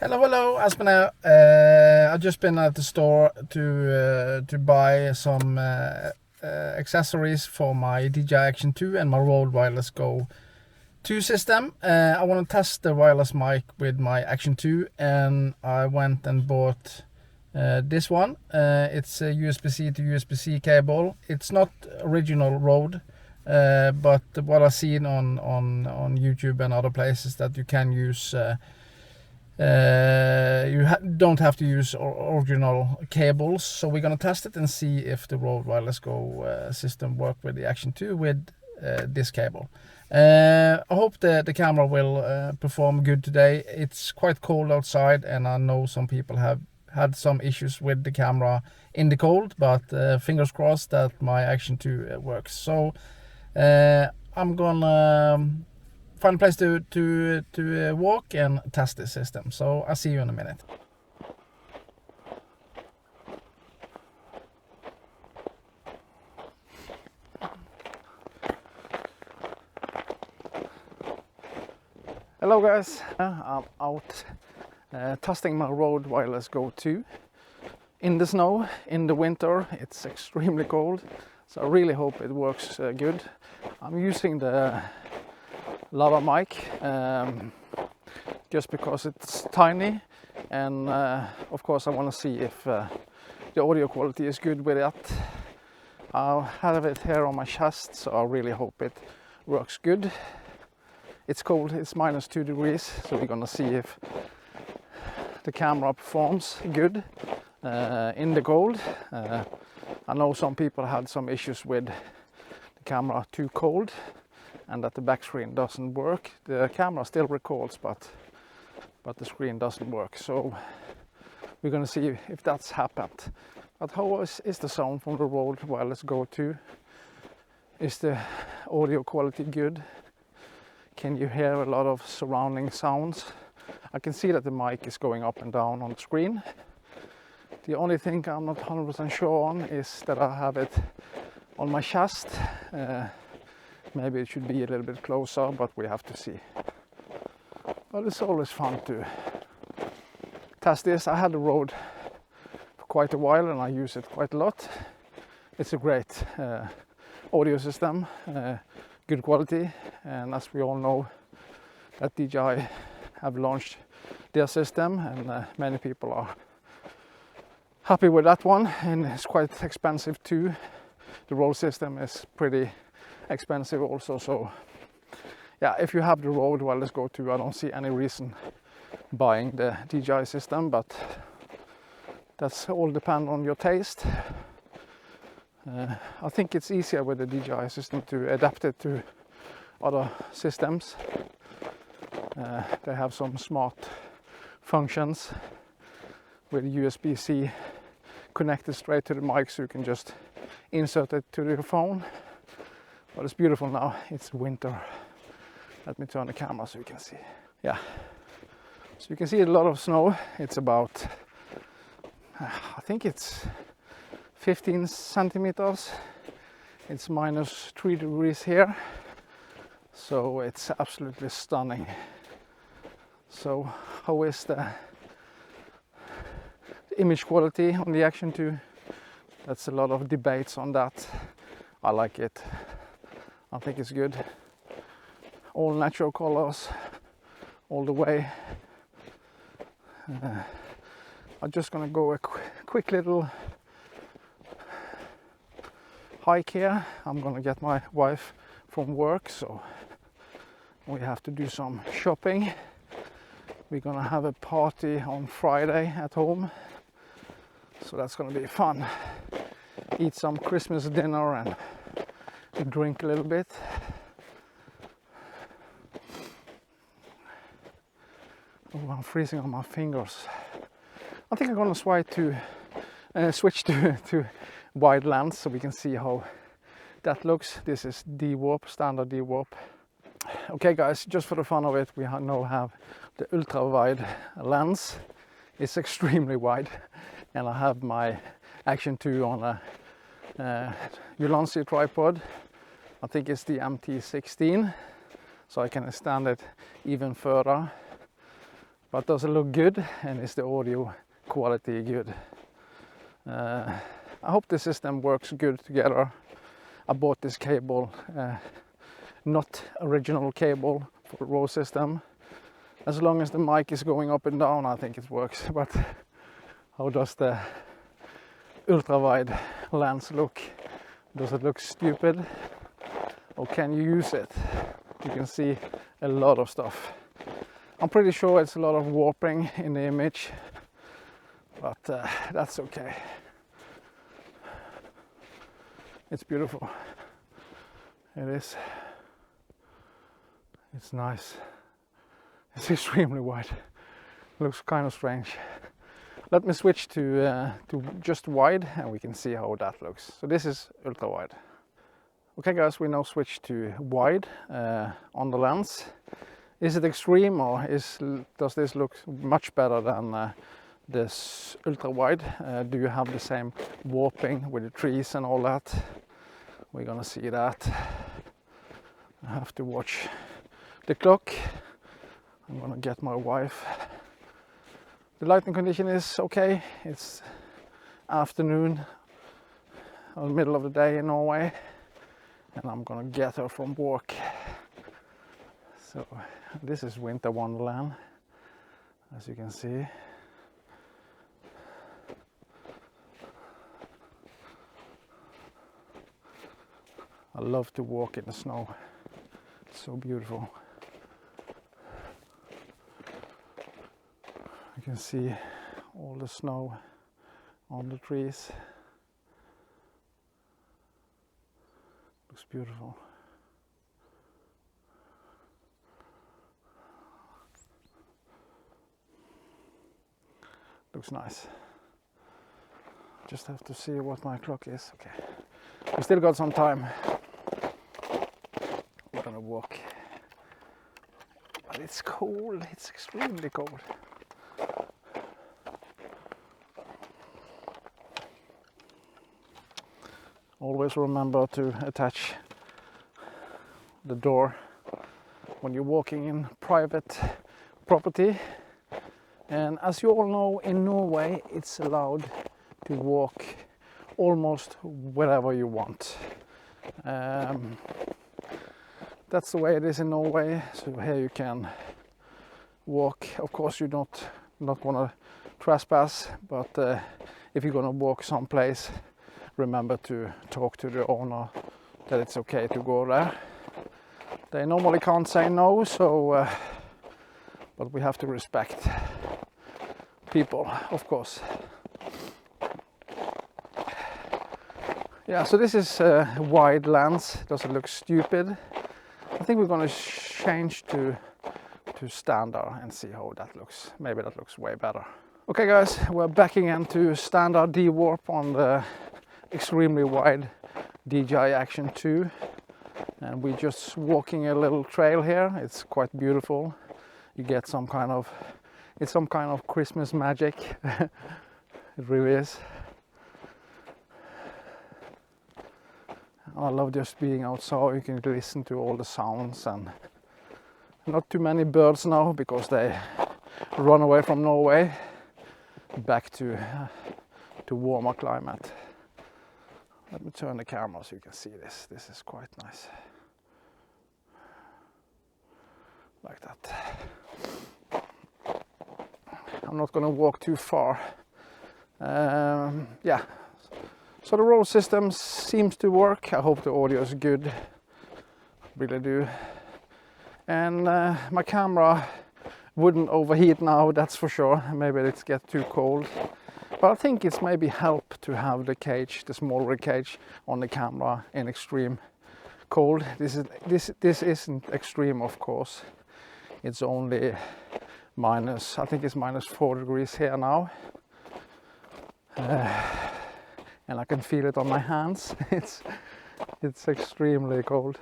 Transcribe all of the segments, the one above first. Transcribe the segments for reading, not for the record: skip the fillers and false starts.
Hello, Aspen here. I've just been at the store to buy some accessories for my Dji Action 2 and my Rode Wireless Go 2 system. I want to test the wireless mic with my Action 2, and I went and bought this one. It's a USB-C to USB-C cable. It's not original Rode, but what I've seen on YouTube and other places that you can use. You don't have to use original cables, so we're gonna test it and see if the Rode Wireless Go system work with the Action 2 with this cable. I hope the camera will perform good today. It's quite cold outside, and I know some people have had some issues with the camera in the cold, but fingers crossed that my Action 2 works. So I'm gonna find a place to walk and test this system. So I'll see you in a minute. Hello guys, I'm out testing my Rode Wireless Go 2 in the snow, in the winter. It's extremely cold, so I really hope it works good. I'm using the lava mic just because it's tiny, and of course I want to see if the audio quality is good with it. I have it here on my chest, so I really hope it works good. It's cold, it's -2 degrees, so we're gonna see if the camera performs good in the cold. I know some people had some issues with the camera too cold and that the back screen doesn't work. The camera still records, but the screen doesn't work. So we're gonna see if that's happened. But how is the sound from the Rode Wireless Go 2? Is the audio quality good? Can you hear a lot of surrounding sounds? I can see that the mic is going up and down on the screen. The only thing I'm not 100% sure on is that I have it on my chest. Maybe it should be a little bit closer, but we have to see. But it's always fun to test this. I had the Rode for quite a while and I use it quite a lot. It's a great audio system, good quality, and as we all know that DJI have launched their system, and many people are happy with that one, and it's quite expensive too. The Rode system is pretty expensive also, so yeah, if you have the Rode Wireless Go 2, I don't see any reason buying the DJI system, but that's all depend on your taste. I think it's easier with the DJI system to adapt it to other systems. They have some smart functions with USB-C connected straight to the mic, so you can just insert it to your phone. But it's beautiful now, it's winter. Let me turn the camera so you can see. Yeah, so you can see a lot of snow. It's about, I think it's 15 centimeters. It's -3 degrees here, so it's absolutely stunning. So how is the image quality on the Action 2? That's a lot of debates on that. I like it. I think it's good. All natural colors all the way. I'm just gonna go a quick little hike here. I'm gonna get my wife from work, so we have to do some shopping. We're gonna have a party on Friday at home, so that's gonna be fun. Eat some Christmas dinner and drink a little bit. Oh, I'm freezing on my fingers. I think I'm gonna switch to wide lens so we can see how that looks. This is Dwarp, standard Dwarp. Okay guys, just for the fun of it, we now have the ultra wide lens. It's extremely wide, and I have my Action 2 on a Ulanzi tripod. I think it's the MT16, so I can extend it even further. But does it look good, and is the audio quality good? I hope the system works good together. I bought this cable, not original cable for the Rode system. As long as the mic is going up and down, I think it works. But how does the ultra-wide lens look? Does it look stupid? Or can you use it? You can see a lot of stuff. I'm pretty sure it's a lot of warping in the image, but that's okay. It's beautiful. It is. It's nice. It's extremely wide. Looks kind of strange. Let me switch to just wide, and we can see how that looks. So this is ultra wide. Okay guys, we now switch to wide on the lens. Is it extreme, or does this look much better than this ultra wide? Do you have the same warping with the trees and all that? We're gonna see that. I have to watch the clock. I'm gonna get my wife. The lighting condition is okay. It's afternoon, or middle of the day in Norway, and I'm gonna get her from work. So this is winter wonderland, as you can see. I love to walk in the snow. It's so beautiful. You can see all the snow on the trees. Looks beautiful. Looks nice. Just have to see what my clock is. Okay. We still got some time. We're gonna walk. But it's cold. It's extremely cold. Always remember to attach the door when you're walking in private property. And as you all know, in Norway it's allowed to walk almost wherever you want. That's the way it is in Norway. So here you can walk. Of course you not want to trespass, but if you're gonna walk someplace, remember to talk to the owner that it's okay to go there. They normally can't say no, so but we have to respect people, of course. Yeah, so this is a wide lens. Does it look stupid? I think we're going to change to standard and see how that looks. Maybe that looks way better. Okay guys, we're backing into standard Dwarp on the extremely wide Dji Action 2, and we're just walking a little trail here. It's quite beautiful. You get some kind of Christmas magic. It really is. I love just being outside. You can listen to all the sounds, and not too many birds now because they run away from Norway back to warmer climate. Let me turn the camera so you can see this. This is quite nice. Like that. I'm not going to walk too far. Yeah. So the Rode system seems to work. I hope the audio is good. Really do. And my camera wouldn't overheat now, that's for sure. Maybe it's get too cold. But I think it's maybe help to have the cage, the smaller cage on the camera in extreme cold. This isn't extreme, of course. It's only minus, I think it's minus 4 degrees here now. And I can feel it on my hands. It's extremely cold.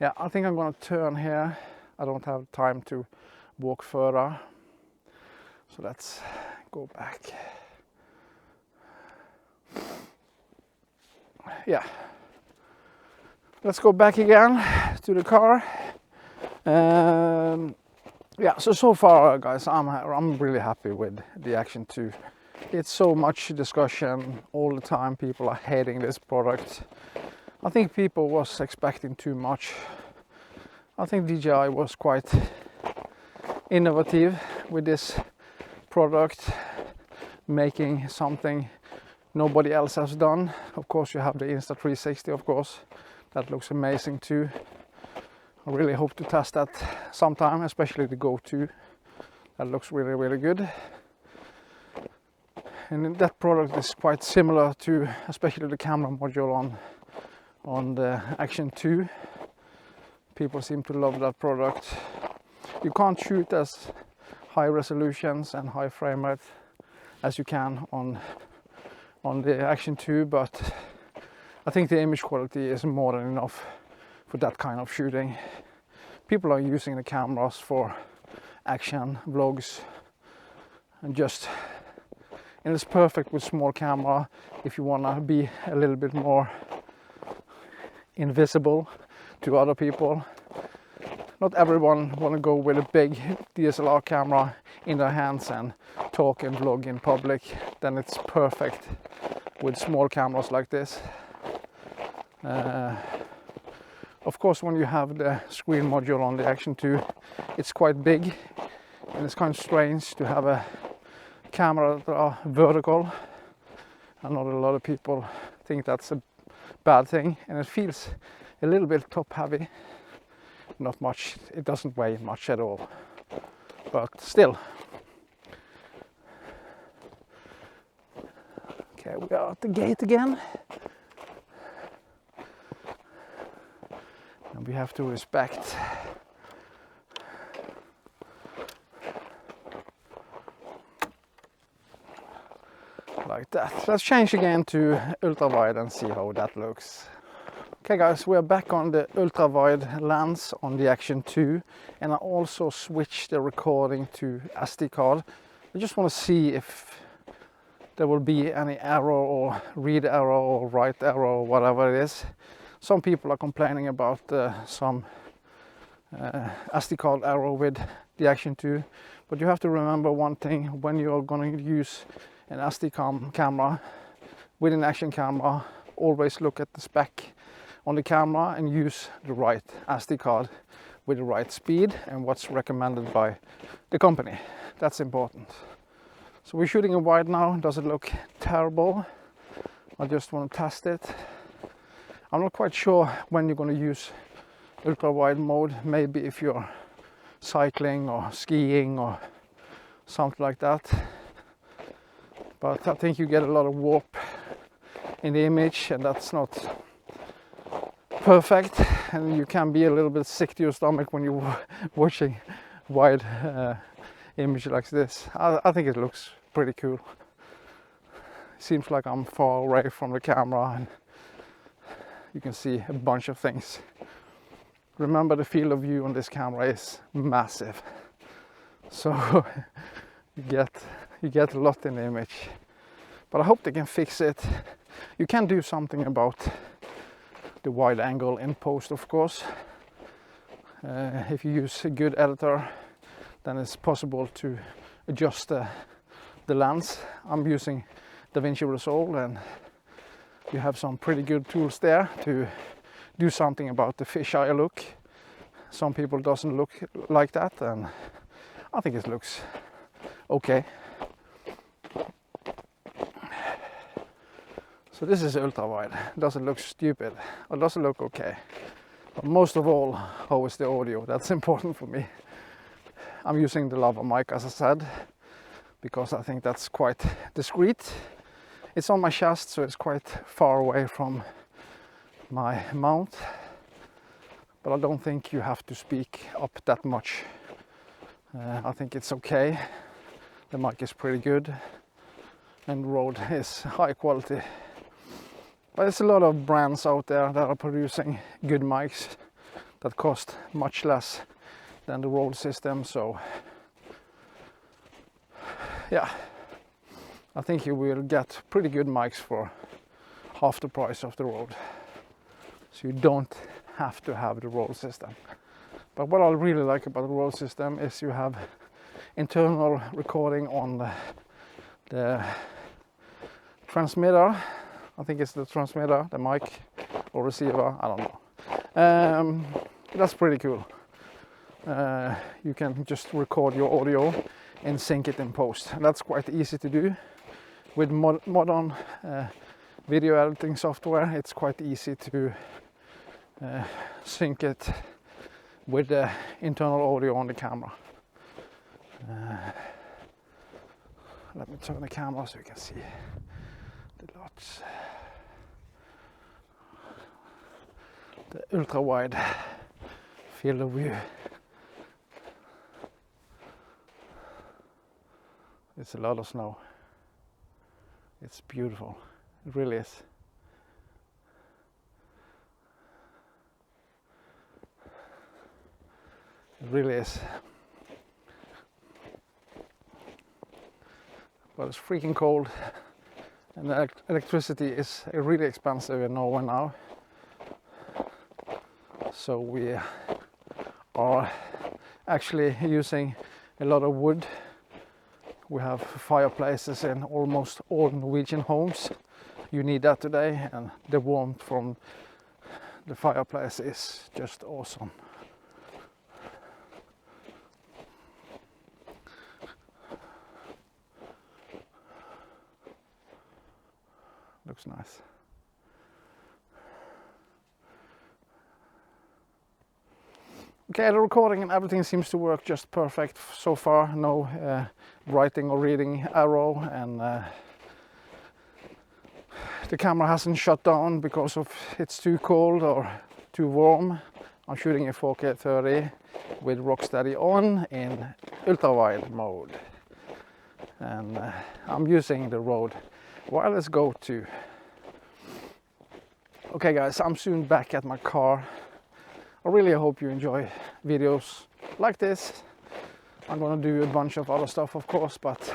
Yeah, I think I'm gonna turn here. I don't have time to walk further. So let's go back. Yeah. Let's go back again to the car. yeah, so far guys, I'm really happy with the Action 2. It's so much discussion all the time. People are hating this product. I think people was expecting too much. I think DJI was quite innovative with this product, making something nobody else has done. Of course you have the Insta360, of course, that looks amazing too. I really hope to test that sometime, especially the Go 2. That looks really good. And that product is quite similar to especially the camera module on the Action 2. People seem to love that product. You can't shoot as high resolutions and high frame rate as you can on the Action 2, but I think the image quality is more than enough for that kind of shooting. People are using the cameras for action vlogs, and it's perfect with small camera if you want to be a little bit more invisible to other people. Not everyone want to go with a big DSLR camera in their hands and talk and vlog in public. Then it's perfect with small cameras like this. Of course, when you have the screen module on the Action 2, it's quite big, and it's kind of strange to have a camera that are vertical. I know that a lot of people think that's a bad thing, and it feels a little bit top heavy. Not much, it doesn't weigh much at all, but still. Okay, we are at the gate again. And we have to respect like that. Let's change again to ultra wide and see how that looks. Okay guys, we are back on the ultra wide lens on the Action 2, and I also switched the recording to SD card. I just want to see if there will be any error or read error or write error or whatever it is. Some people are complaining about some SD card error with the Action 2, but you have to remember one thing: when you are going to use an SD camera with an Action camera, always look at the spec on the camera and use the right SD card with the right speed and what's recommended by the company. That's important. So we're shooting a wide now. Does it look terrible? I just want to test it. I'm not quite sure when you're going to use ultra wide mode. Maybe if you're cycling or skiing or something like that. But I think you get a lot of warp in the image, and that's not perfect, and you can be a little bit sick to your stomach when you're watching wide image like this. I think it looks pretty cool. Seems like I'm far away from the camera and you can see a bunch of things. Remember, the field of view on this camera is massive, so you get a lot in the image. But I hope they can fix it. You can do something about the wide angle in post, of course. If you use a good editor, then it's possible to adjust the lens. I'm using DaVinci Resolve, and you have some pretty good tools there to do something about the fisheye look. Some people doesn't look like that, and I think it looks okay. So this is ultra wide. Does it look stupid or does it look okay? But most of all, how is the audio? That's important for me. I'm using the lava mic, as I said, because I think that's quite discreet. It's on my chest, so it's quite far away from my mount. But I don't think you have to speak up that much. I think it's okay. The mic is pretty good and the Rode is high quality. But there's a lot of brands out there that are producing good mics that cost much less than the Rode system. So yeah, I think you will get pretty good mics for half the price of the Rode. So you don't have to have the Rode system. But what I really like about the Rode system is you have internal recording on the transmitter. I think it's the transmitter, the mic or receiver, I don't know. That's pretty cool. You can just record your audio and sync it in post. And that's quite easy to do. With modern video editing software, it's quite easy to sync it with the internal audio on the camera. Let me turn the camera so you can see the lots. The ultra wide field of view. It's a lot of snow. It's beautiful. It really is. It really is. But it's freaking cold, and the electricity is really expensive in Norway now. So we are actually using a lot of wood. We have fireplaces in almost all Norwegian homes. You need that today, and the warmth from the fireplace is just awesome. Looks nice. Okay, the recording and everything seems to work just perfect so far. No writing or reading error, and the camera hasn't shut down because of it's too cold or too warm. I'm shooting in 4K 30 with Rocksteady on in ultra wide mode, and I'm using the Rode Wireless Go 2. Okay guys, I'm soon back at my car. I really hope you enjoy videos like this. I'm gonna do a bunch of other stuff, of course, but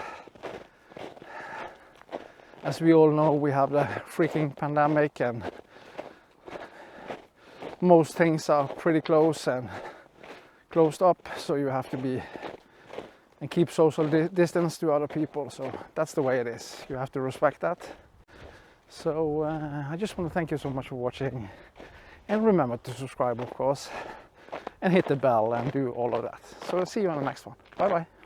as we all know, we have the freaking pandemic, and most things are pretty close and closed up, so you have to be and keep social distance to other people. So that's the way it is. You have to respect that. So I just want to thank you so much for watching. And remember to subscribe, of course, and hit the bell and do all of that. So I'll see you on the next one. Bye bye.